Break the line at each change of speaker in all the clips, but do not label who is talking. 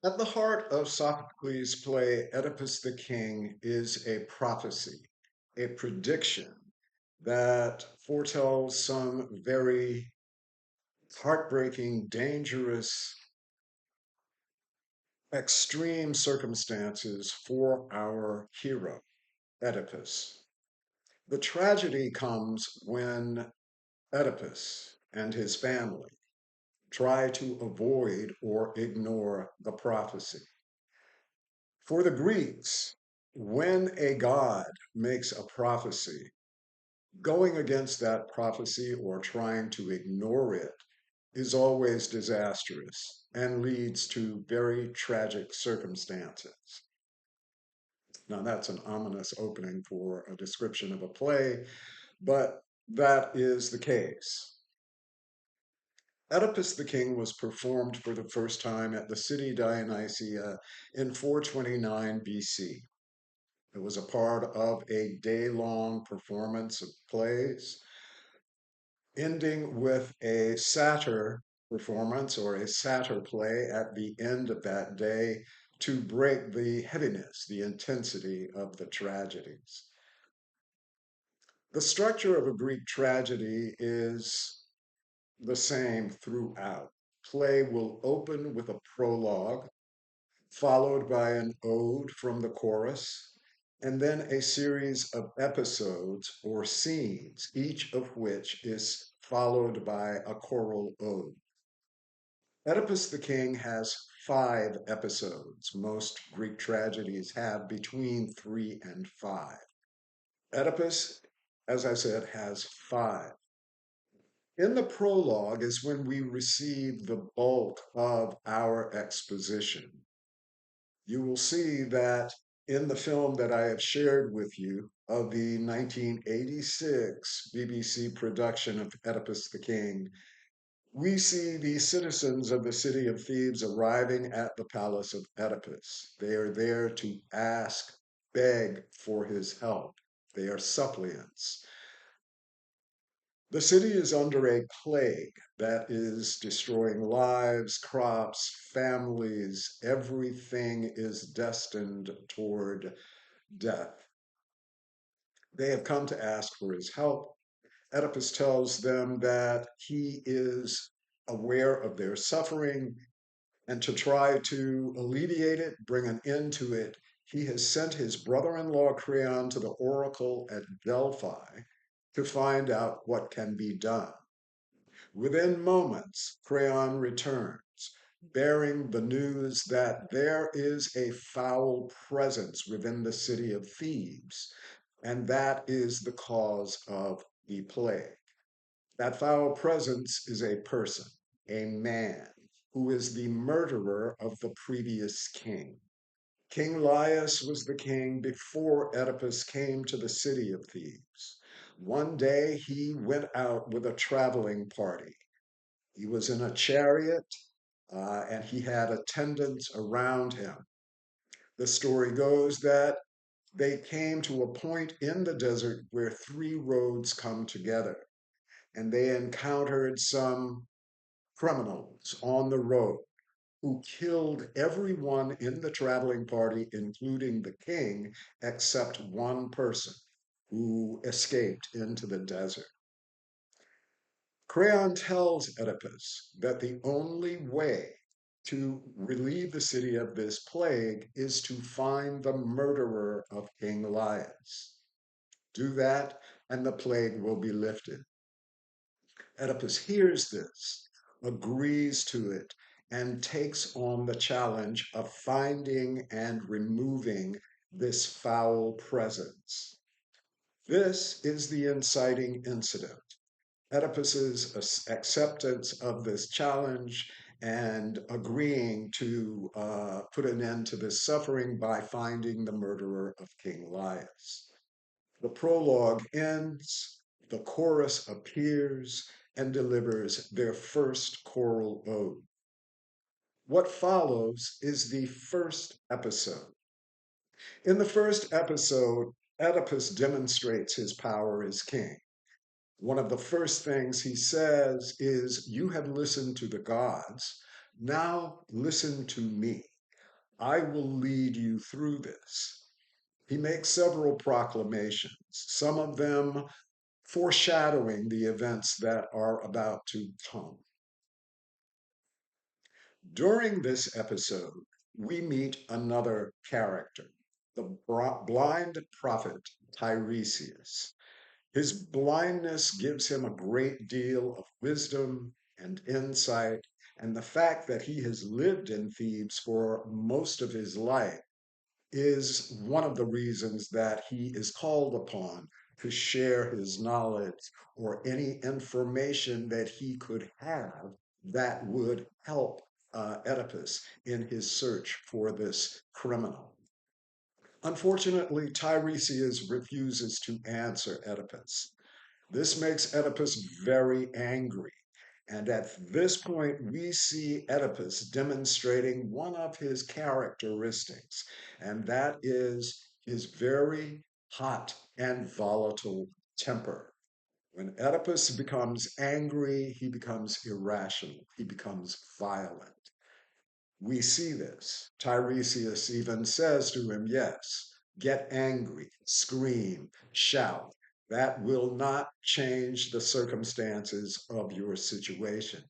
At the heart of Sophocles' play, Oedipus the King is a prophecy, a prediction that foretells some very heartbreaking, dangerous, extreme circumstances for our hero, Oedipus. The tragedy comes when Oedipus and his family try to avoid or ignore the prophecy. For the Greeks, when a god makes a prophecy, going against that prophecy or trying to ignore it is always disastrous and leads to very tragic circumstances. Now, that's an ominous opening for a description of a play, but that is the case. Oedipus the King was performed for the first time at the city Dionysia in 429 BC. It was a part of a day-long performance of plays, ending with a satyr performance or a satyr play at the end of that day to break the heaviness, the intensity of the tragedies. The structure of a Greek tragedy is the same throughout. Play will open with a prologue, followed by an ode from the chorus, and then a series of episodes or scenes, each of which is followed by a choral ode. Oedipus the King has 5 episodes. Most Greek tragedies have between 3 and 5. Oedipus, as I said, has 5. In the prologue is when we receive the bulk of our exposition. You will see that in the film that I have shared with you of the 1986 BBC production of Oedipus the King, we see the citizens of the city of Thebes arriving at the palace of Oedipus. They are there to ask, beg for his help. They are suppliants. The city is under a plague that is destroying lives, crops, families. Everything is destined toward death. They have come to ask for his help. Oedipus tells them that he is aware of their suffering, and to try to alleviate it, bring an end to it, he has sent his brother in law Creon to the oracle at Delphi to find out what can be done. Within moments, Creon returns, bearing the news that there is a foul presence within the city of Thebes, and that is the cause of the plague. That foul presence is a person, a man, who is the murderer of the previous king. King Laius was the king before Oedipus came to the city of Thebes. One day he went out with a traveling party. He was in a chariot and he had attendants around him. The story goes that they came to a point in the desert where 3 roads come together, and they encountered some criminals on the road who killed everyone in the traveling party, including the king, except one person who escaped into the desert. Creon tells Oedipus that the only way to relieve the city of this plague is to find the murderer of King Laius. Do that, and the plague will be lifted. Oedipus hears this, agrees to it, and takes on the challenge of finding and removing this foul presence. This is the inciting incident. Oedipus's acceptance of this challenge and agreeing to put an end to this suffering by finding the murderer of King Laius. The prologue ends, the chorus appears, and delivers their first choral ode. What follows is the first episode. In the first episode, Oedipus demonstrates his power as king. One of the first things he says is, "You have listened to the gods, now listen to me." I will lead you through this. He makes several proclamations, some of them foreshadowing the events that are about to come. During this episode, we meet another character, the blind prophet Tiresias. His blindness gives him a great deal of wisdom and insight, and the fact that he has lived in Thebes for most of his life is one of the reasons that he is called upon to share his knowledge or any information that he could have that would help Oedipus in his search for this criminal. Unfortunately, Tiresias refuses to answer Oedipus. This makes Oedipus very angry. And at this point, we see Oedipus demonstrating one of his characteristics, and that is his very hot and volatile temper. When Oedipus becomes angry, he becomes irrational, he becomes violent. We see this. Tiresias even says to him, yes, get angry, scream, shout. That will not change the circumstances of your situation.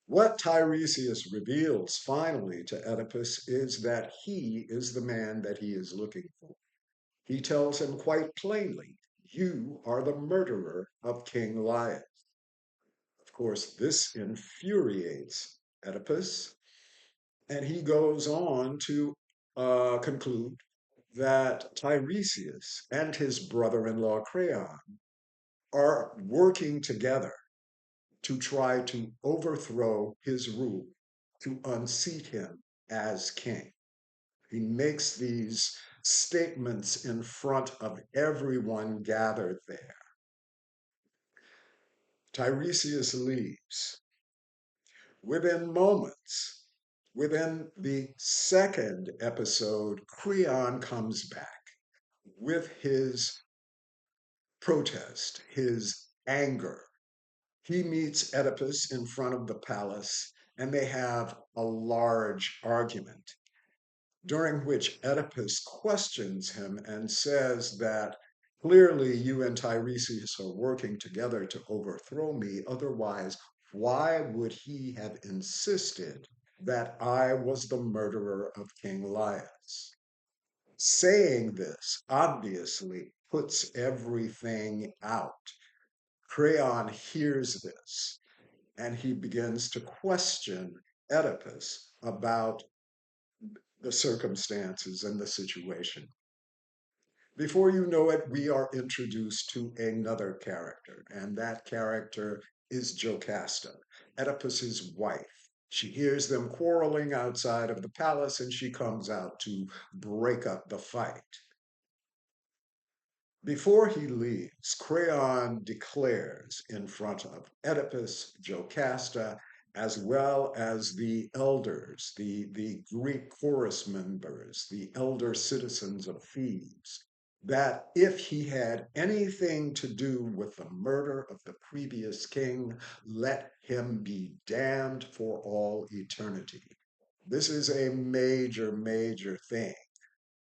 What Tiresias reveals finally to Oedipus is that he is the man that he is looking for. He tells him quite plainly, you are the murderer of King Laius. Of course, this infuriates Oedipus, and he goes on to conclude that Tiresias and his brother in law Creon are working together to try to overthrow his rule, to unseat him as king. He makes these statements in front of everyone gathered there. Tiresias leaves. Within moments, within the second episode, Creon comes back with his protest, his anger. He meets Oedipus in front of the palace, and they have a large argument, during which Oedipus questions him and says that clearly you and Tiresias are working together to overthrow me. Otherwise, why would he have insisted that I was the murderer of King Laius? Saying this obviously puts everything out. Creon hears this and he begins to question Oedipus about the circumstances and the situation. Before you know it, we are introduced to another character, and that character is Jocasta, Oedipus's wife. She hears them quarreling outside of the palace and she comes out to break up the fight. Before he leaves, Creon declares in front of Oedipus, Jocasta, as well as the elders, the Greek chorus members, the elder citizens of Thebes, that if he had anything to do with the murder of the previous king, let him be damned for all eternity. This is a major, major thing.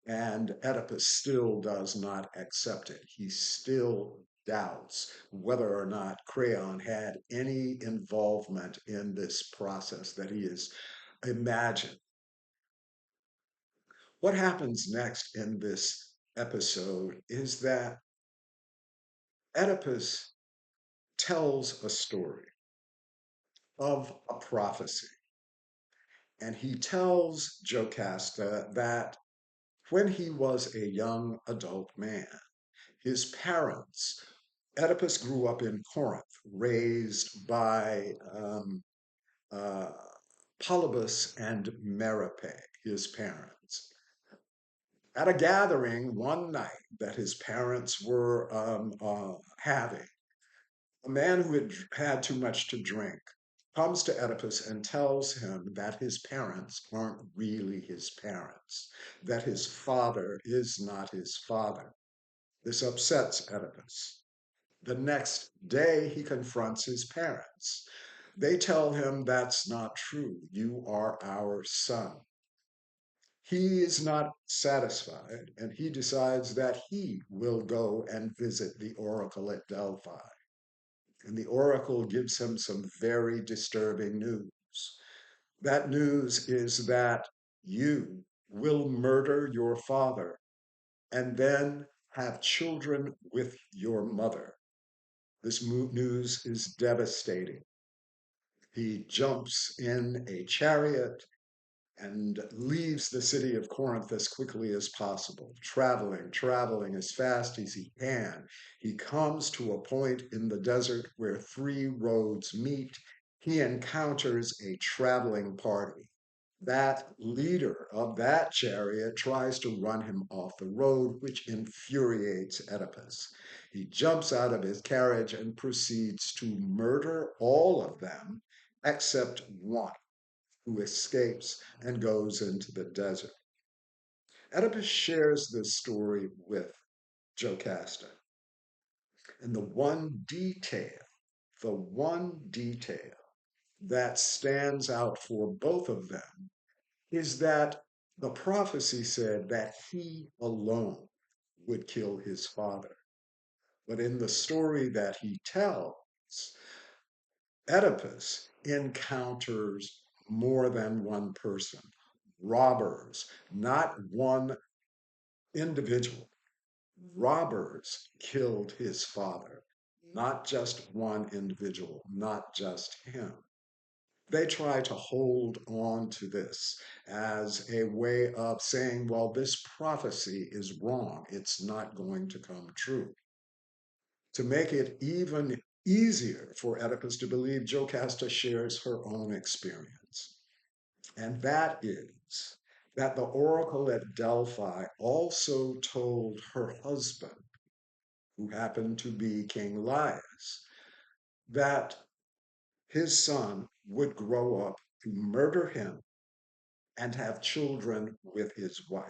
And Oedipus still does not accept it. He still doubts whether or not Creon had any involvement in this process that he has imagined. What happens next in this episode is that Oedipus tells a story of a prophecy. And he tells Jocasta that when he was a young adult man, his parents, Oedipus grew up in Corinth, raised by uh, Polybus and Merope, his parents. At a gathering one night that his parents were having, a man who had had too much to drink comes to Oedipus and tells him that his parents aren't really his parents, that his father is not his father. This upsets Oedipus. The next day, he confronts his parents. They tell him that's not true. You are our son. He is not satisfied, and he decides that he will go and visit the oracle at Delphi. And the oracle gives him some very disturbing news. That news is that you will murder your father and then have children with your mother. This news is devastating. He jumps in a chariot and leaves the city of Corinth as quickly as possible, traveling as fast as he can. He comes to a point in the desert where three roads meet. He encounters a traveling party. That leader of that chariot tries to run him off the road, which infuriates Oedipus. He jumps out of his carriage and proceeds to murder all of them except one, who escapes and goes into the desert. Oedipus shares this story with Jocasta. And the one detail that stands out for both of them is that the prophecy said that he alone would kill his father. But in the story that he tells, Oedipus encounters more than one person, robbers, not one individual. Robbers killed his father, not just one individual, not just him. They try to hold on to this as a way of saying, well, this prophecy is wrong. It's not going to come true. To make it even easier for Oedipus to believe, Jocasta shares her own experience. And that is that the oracle at Delphi also told her husband, who happened to be King Laius, that his son would grow up to murder him and have children with his wife.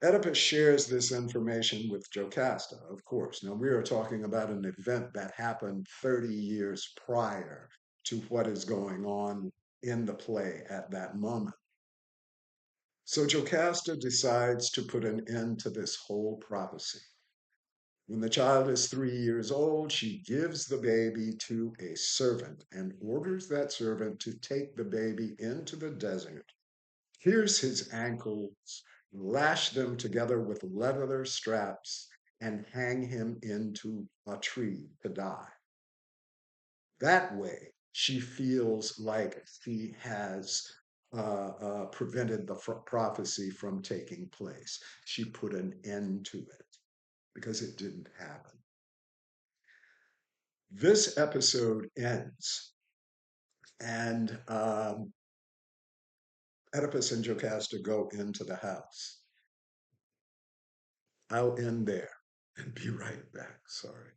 Oedipus shares this information with Jocasta, of course. Now, we are talking about an event that happened 30 years prior to what is going on in the play at that moment. So Jocasta decides to put an end to this whole prophecy. When the child is 3 years old, she gives the baby to a servant and orders that servant to take the baby into the desert, pierce his ankles, lash them together with leather straps, and hang him into a tree to die. That way, she feels like she has prevented the prophecy from taking place. She put an end to it because it didn't happen. This episode ends, and Oedipus and Jocasta go into the house. I'll end there and be right back. Sorry.